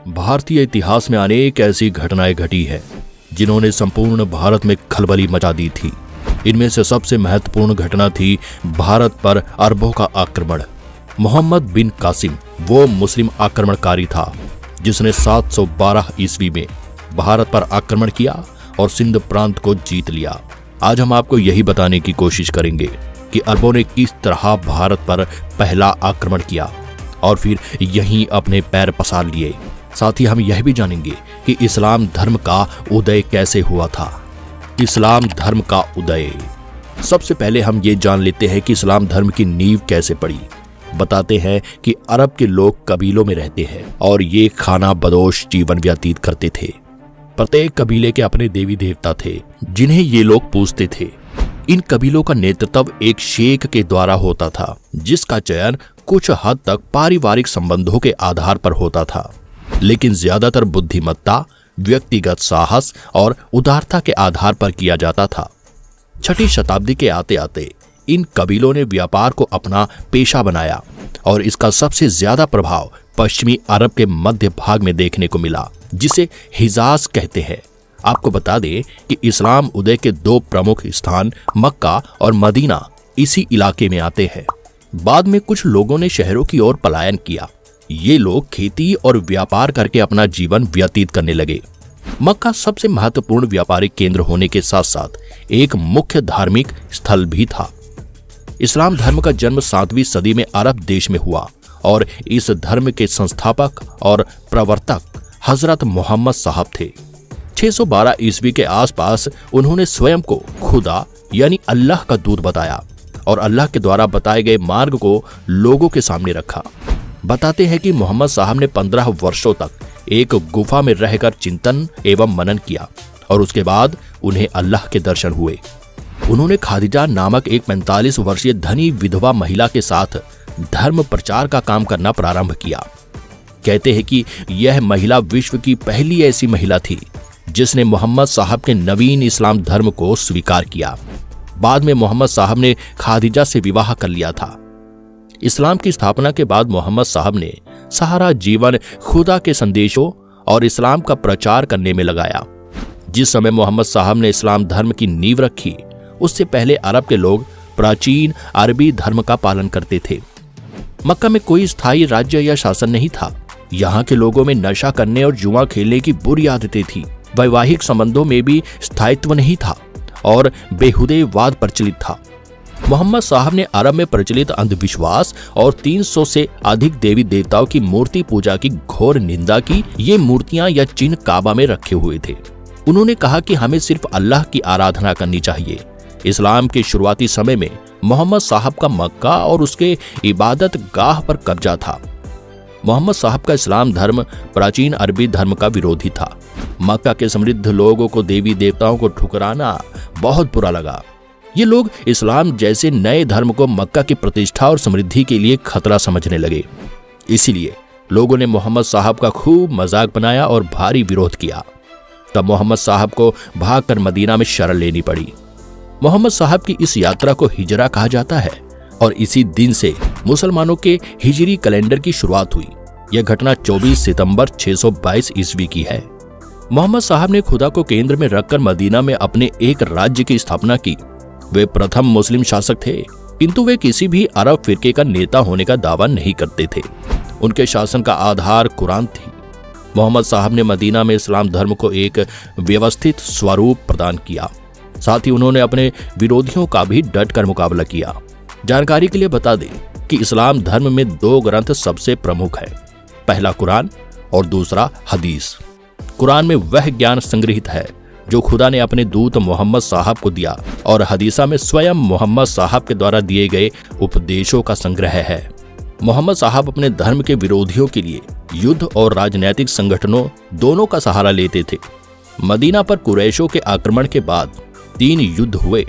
भारतीय इतिहास में अनेक ऐसी घटनाएं घटी हैं जिन्होंने संपूर्ण भारत में खलबली मचा दी थी। इनमें से सबसे महत्वपूर्ण घटना थी भारत पर अरबों का आक्रमण। मोहम्मद बिन कासिम वो मुस्लिम आक्रमणकारी था जिसने 712 ईस्वी में भारत पर आक्रमण किया और सिंध प्रांत को जीत लिया। आज हम आपको यही बताने की कोशिश करेंगे कि अरबों ने किस तरह भारत पर पहला आक्रमण किया और फिर यहीं अपने पैर पसार लिए। साथ ही हम यह भी जानेंगे कि इस्लाम धर्म का उदय कैसे हुआ था। इस्लाम धर्म का उदय। सबसे पहले हम ये जान लेते हैं कि इस्लाम धर्म की नींव कैसे पड़ी। बताते हैं कि अरब के लोग कबीलों में रहते हैं और ये खाना बदोश जीवन व्यतीत करते थे। प्रत्येक कबीले के अपने देवी देवता थे जिन्हें ये लोग पूजते थे। इन कबीलों का नेतृत्व एक शेख के द्वारा होता था जिसका चयन कुछ हद तक पारिवारिक संबंधों के आधार पर होता था, लेकिन ज्यादातर बुद्धिमत्ता, व्यक्तिगत साहस और उदारता के आधार पर किया जाता था। 6ठी शताब्दी के आते आते इन कबीलों ने व्यापार को अपना पेशा बनाया और इसका सबसे ज्यादा प्रभाव पश्चिमी अरब के मध्य भाग में देखने को मिला जिसे हिजाज कहते हैं। आपको बता दें कि इस्लाम उदय के 2 प्रमुख स्थान मक्का और मदीना इसी इलाके में आते हैं। बाद में कुछ लोगों ने शहरों की ओर पलायन किया। ये लोग खेती और व्यापार करके अपना जीवन व्यतीत करने लगे। मक्का सबसे महत्वपूर्ण व्यापारिक केंद्र होने के साथ साथ एक मुख्य धार्मिक स्थल भी था। इस्लाम धर्म का जन्म 7वीं सदी में अरब देश में हुआ और इस धर्म के संस्थापक और प्रवर्तक हजरत मोहम्मद साहब थे। 612 ईस्वी के आसपास उन्होंने स्वयं को खुदा यानी अल्लाह का दूत बताया और अल्लाह के द्वारा बताए गए मार्ग को लोगों के सामने रखा। बताते हैं कि मोहम्मद साहब ने 15 वर्षों तक एक गुफा में रहकर चिंतन एवं मनन किया और उसके बाद उन्हें अल्लाह के दर्शन हुए। उन्होंने खादिजा नामक एक 45 वर्षीय धनी विधवा महिला के साथ धर्म प्रचार का काम करना प्रारंभ किया। कहते हैं कि यह महिला विश्व की पहली ऐसी महिला थी जिसने मोहम्मद साहब के नवीन इस्लाम धर्म को स्वीकार किया। बाद में मोहम्मद साहब ने खादिजा से विवाह कर लिया था। इस्लाम की स्थापना के बाद मोहम्मद साहब ने सारा जीवन खुदा के संदेशों और इस्लाम का प्रचार करने में लगाया। जिस समय मोहम्मद साहब ने इस्लाम धर्म की नींव रखी उससे पहले अरब के लोग प्राचीन अरबी धर्म का पालन करते थे। मक्का में कोई स्थायी राज्य या शासन नहीं था। यहाँ के लोगों में नशा करने और जुआ खेलने की बुरी आदतें थी। वैवाहिक संबंधों में भी स्थायित्व नहीं था और बेहुदे वाद प्रचलित था। मोहम्मद साहब ने अरब में प्रचलित अंधविश्वास और 300 से अधिक देवी देवताओं की मूर्ति पूजा की घोर निंदा की। ये मूर्तियां या चिन्ह काबा में रखे हुए थे। उन्होंने कहा कि हमें सिर्फ अल्लाह की आराधना करनी चाहिए। इस्लाम के शुरुआती समय में मोहम्मद साहब का मक्का और उसके इबादत गाह पर कब्जा था। मोहम्मद साहब का इस्लाम धर्म प्राचीन अरबी धर्म का विरोधी था। मक्का के समृद्ध लोगों को देवी देवताओं को ठुकराना बहुत बुरा लगा। ये लोग इस्लाम जैसे नए धर्म को मक्का की प्रतिष्ठा और समृद्धि के लिए खतरा समझने लगे। इसीलिए लोगों ने मोहम्मद साहब का खूब मजाक बनाया और भारी विरोध किया। तब मोहम्मद साहब को भागकर मदीना में शरण लेनी पड़ी। मोहम्मद साहब की इस यात्रा को हिजरा कहा जाता है और इसी दिन से मुसलमानों के हिजरी कैलेंडर की शुरुआत हुई। यह घटना 24 सितंबर 622 ईस्वी की है। मोहम्मद साहब ने खुदा को केंद्र में रखकर मदीना में अपने एक राज्य की स्थापना की। वे प्रथम मुस्लिम शासक थे, किंतु वे किसी भी अरब फिरके का नेता होने का दावा नहीं करते थे। उनके शासन का आधार कुरान थी। मोहम्मद साहब ने मदीना में इस्लाम धर्म को एक व्यवस्थित स्वरूप प्रदान किया। साथ ही उन्होंने अपने विरोधियों का भी डट कर मुकाबला किया। जानकारी के लिए बता दें कि इस्लाम धर्म में 2 ग्रंथ सबसे प्रमुख है। पहला कुरान और दूसरा हदीस। कुरान में वह ज्ञान संग्रहित है जो खुदा ने अपने दूत मोहम्मद साहब को दिया और हदीसा में स्वयं मोहम्मद साहब के द्वारा दिए गए उपदेशों का संग्रह है। मोहम्मद साहब अपने धर्म के विरोधियों के लिए युद्ध और राजनैतिक संगठनों दोनों का सहारा लेते थे। मदीना पर कुरैशों के आक्रमण के बाद 3 युद्ध हुए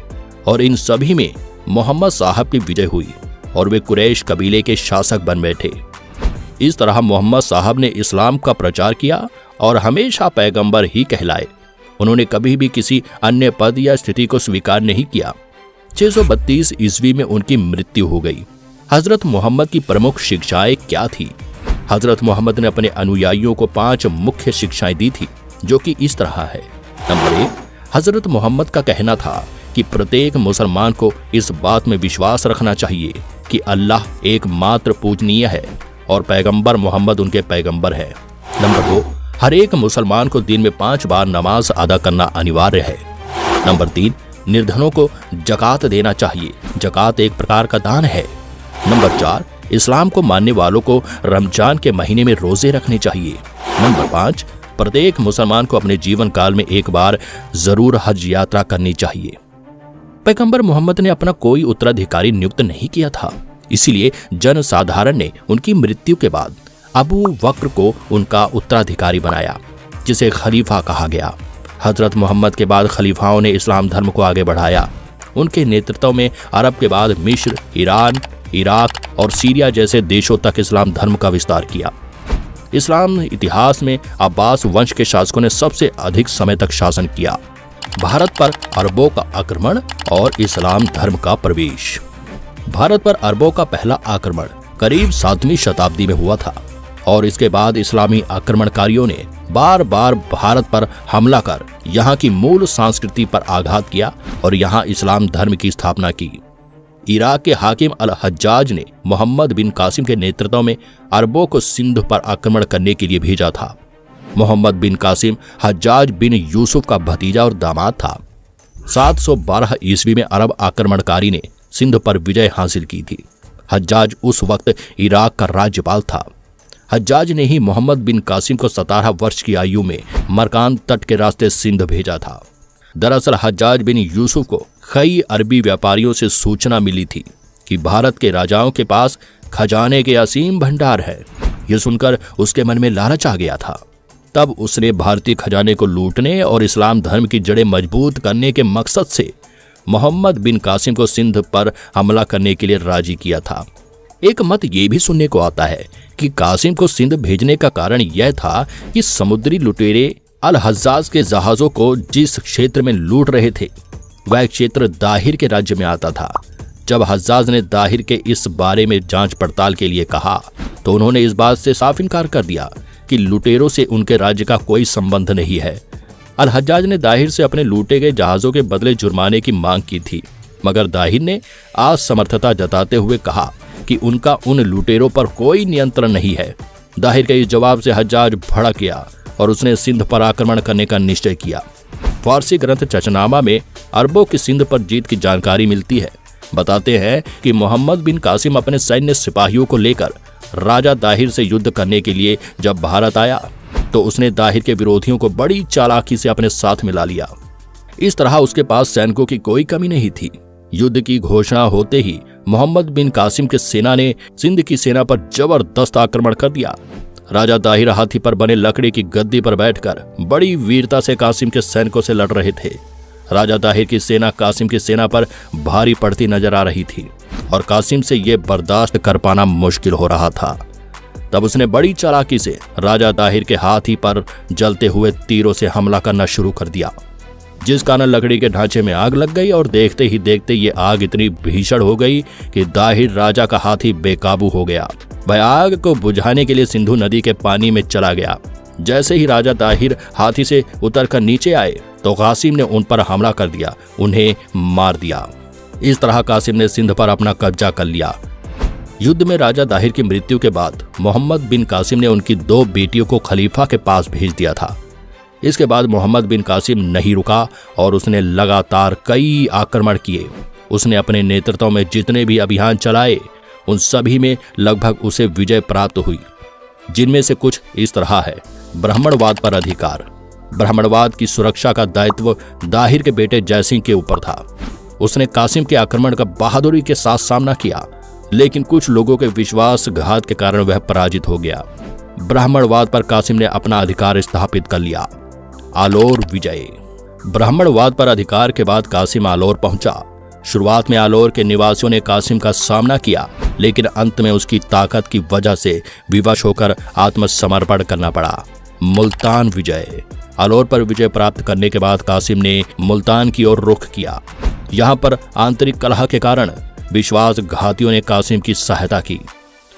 और इन सभी में मोहम्मद साहब की विजय हुई और वे कुरैश कबीले के शासक बन बैठे। इस तरह मोहम्मद साहब ने इस्लाम का प्रचार किया और हमेशा पैगंबर ही कहलाए। उन्होंने कभी भी किसी अन्य पद या स्थिति को स्वीकार नहीं किया। 632 ईस्वी में उनकी मृत्यु हो गई। हजरत मोहम्मद की प्रमुख शिक्षाएं क्या थी? हजरत मोहम्मद ने अपने अनुयायियों को 5 मुख्य शिक्षाएं दी थी, जो कि इस तरह है। नंबर 1, हजरत मोहम्मद का कहना था कि प्रत्येक मुसलमान को इस बात में विश्वास रखना चाहिए कि अल्लाह एकमात्र पूजनीय है और पैगंबर मोहम्मद उनके पैगंबर है। नंबर 2, हर एक मुसलमान को दिन में 5 बार नमाज अदा करना अनिवार्य है। नंबर 3, निर्धनों को जकात देना चाहिए, जकात एक प्रकार का दान है। नंबर 4, इस्लाम को मानने वालों को रमजान के महीने में रोजे रखने चाहिए। नंबर 5, प्रत्येक मुसलमान को अपने जीवन काल में एक बार जरूर हज यात्रा करनी चाहिए। पैगंबर मोहम्मद ने अपना कोई उत्तराधिकारी नियुक्त नहीं किया था, इसीलिए जनसाधारण ने उनकी मृत्यु के बाद अबू बकर को उनका उत्तराधिकारी बनाया, जिसे खलीफा कहा गया। हजरत मोहम्मद के बाद खलीफाओं ने इस्लाम धर्म को आगे बढ़ाया। उनके नेतृत्व में अरब के बाद मिस्र, ईरान, इराक और सीरिया जैसे देशों तक इस्लाम धर्म का विस्तार किया। इस्लाम इतिहास में अब्बास वंश के शासकों ने सबसे अधिक समय तक शासन किया। भारत पर अरबों का आक्रमण और इस्लाम धर्म का प्रवेश। भारत पर अरबों का पहला आक्रमण करीब 7वीं शताब्दी में हुआ था और इसके बाद इस्लामी आक्रमणकारियों ने बार बार भारत पर हमला कर यहाँ की मूल संस्कृति पर आघात किया और यहाँ इस्लाम धर्म की स्थापना की। इराक के हाकिम अल हज्जाज ने मोहम्मद बिन कासिम के नेतृत्व में अरबों को सिंध पर आक्रमण करने के लिए भेजा था। मोहम्मद बिन कासिम हज्जाज बिन यूसुफ का भतीजा और दामाद था। 712 ईस्वी में अरब आक्रमणकारी ने सिंध पर विजय हासिल की थी। हज्जाज उस वक्त इराक का राज्यपाल था। हज्जाज ने ही मोहम्मद बिन कासिम को 17 वर्ष की आयु में मरकान तट के रास्ते सिंध भेजा था। दरअसल हज्जाज बिन यूसुफ को कई अरबी व्यापारियों से सूचना मिली थी कि भारत के राजाओं के पास खजाने के असीम भंडार है। यह सुनकर उसके मन में लालच आ गया था। तब उसने भारतीय खजाने को लूटने और इस्लाम धर्म की जड़ें मजबूत करने के मकसद से मोहम्मद बिन कासिम को सिंध पर हमला करने के लिए राजी किया था। एक मत ये भी सुनने को आता है कि कासिम को सिंध भेजने का कारण यह था कि समुद्री लुटेरे अल हज्जाज के जहाजों को जिस क्षेत्र में लूट रहे थे वह क्षेत्र दाहिर के राज्य में आता था। जब हज्जाज ने दाहिर के इस बारे में जांच पड़ताल के लिए कहा तो उन्होंने इस बात से साफ इनकार कर दिया कि लुटेरों से उनके राज्य का कोई संबंध नहीं है। अल हज्जाज ने दाहिर से अपने लूटे गए जहाजों के बदले जुर्माने की मांग की थी, मगर दाहिर ने असमर्थता जताते हुए कहा कि उनका उन लुटेरों पर कोई नियंत्रण नहीं है। दाहिर के इस जवाब से हज्जाज भड़क गया और उसने सिंध पर आक्रमण करने का निश्चय किया। फारसी ग्रंथ चचनामा में अरबों की सिंध पर जीत की जानकारी मिलती है। बताते हैं कि मोहम्मद बिन कासिम अपने सैन्य सिपाहियों को लेकर राजा दाहिर से युद्ध करने के लिए जब भारत आया तो उसने दाहिर के विरोधियों को बड़ी चालाकी से अपने साथ मिला लिया। इस तरह उसके पास सैनिकों की कोई कमी नहीं थी। युद्ध की घोषणा होते ही मोहम्मद बिन कासिम के सेना ने सिंध की सेना पर जबरदस्त आक्रमण कर दिया। राजा दाहिर हाथी पर बने लकड़ी की गद्दी पर बैठकर बड़ी वीरता से कासिम के सैनिकों से लड़ रहे थे। राजा दाहिर की सेना कासिम की सेना पर भारी पड़ती नजर आ रही थी और कासिम से ये बर्दाश्त कर पाना मुश्किल हो रहा था। तब उसने बड़ी चालाकी से राजा दाहिर के हाथी पर जलते हुए तीरों से हमला करना शुरू कर दिया, जिस कारण लकड़ी के ढांचे में आग लग गई और देखते ही देखते ये आग इतनी भीषण हो गई कि दाहिर राजा का हाथी बेकाबू हो गया। वह आग को बुझाने के लिए सिंधु नदी के पानी में चला गया। जैसे ही राजा दाहिर हाथी से उतरकर नीचे आए तो कासिम ने उन पर हमला कर दिया, उन्हें मार दिया। इस तरह कासिम ने सिंध पर अपना कब्जा कर लिया। युद्ध में राजा दाहिर की मृत्यु के बाद मोहम्मद बिन कासिम ने उनकी 2 बेटियों को खलीफा के पास भेज दिया था। इसके बाद मोहम्मद बिन कासिम नहीं रुका और उसने लगातार कई आक्रमण किए। उसने अपने नेतृत्व में जितने भी अभियान चलाए उन सभी में लगभग उसे विजय प्राप्त हुई, जिनमें से कुछ इस तरह है। ब्राह्मणवाद पर अधिकार। ब्राह्मणवाद की सुरक्षा का दायित्व दाहिर के बेटे जयसिंह के ऊपर था। उसने कासिम के आक्रमण का बहादुरी के साथ सामना किया, लेकिन कुछ लोगों के विश्वासघात के कारण वह पराजित हो गया। ब्राह्मणवाद पर कासिम ने अपना अधिकार स्थापित कर लिया। आलोर विजय। ब्राह्मणवाद पर अधिकार के बाद कासिम आलोर पहुंचा। शुरुआत में आलोर के निवासियों ने कासिम का सामना किया, लेकिन अंत में उसकी ताकत की वजह से विवश होकर आत्मसमर्पण करना पड़ा। मुल्तान विजय। आलोर पर विजय प्राप्त करने के बाद कासिम ने मुल्तान की ओर रुख किया। यहाँ पर आंतरिक कलह के कारण विश्वासघातियों ने कासिम की सहायता की।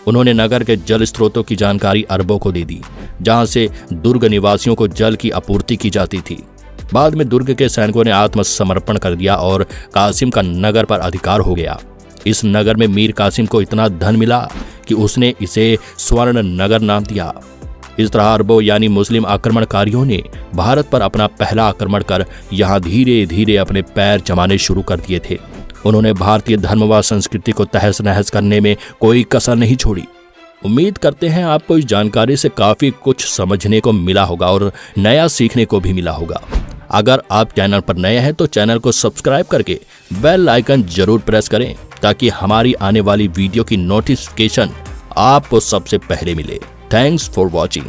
उन्होंने नगर के जल स्रोतों की जानकारी अरबों को दे दी, जहां से दुर्ग निवासियों को जल की आपूर्ति की जाती थी। बाद में दुर्ग के सैनिकों ने आत्मसमर्पण कर दिया और कासिम का नगर पर अधिकार हो गया। इस नगर में मीर कासिम को इतना धन मिला कि उसने इसे स्वर्ण नगर नाम दिया। इस तरह अरबों यानी मुस्लिम आक्रमणकारियों ने भारत पर अपना पहला आक्रमण कर यहाँ धीरे धीरे अपने पैर जमाने शुरू कर दिए थे। उन्होंने भारतीय धर्म व संस्कृति को तहस नहस करने में कोई कसर नहीं छोड़ी। उम्मीद करते हैं आपको इस जानकारी से काफी कुछ समझने को मिला होगा और नया सीखने को भी मिला होगा। अगर आप चैनल पर नए हैं तो चैनल को सब्सक्राइब करके बेल आइकन जरूर प्रेस करें, ताकि हमारी आने वाली वीडियो की नोटिफिकेशन आपको सबसे पहले मिले। Thanks for watching.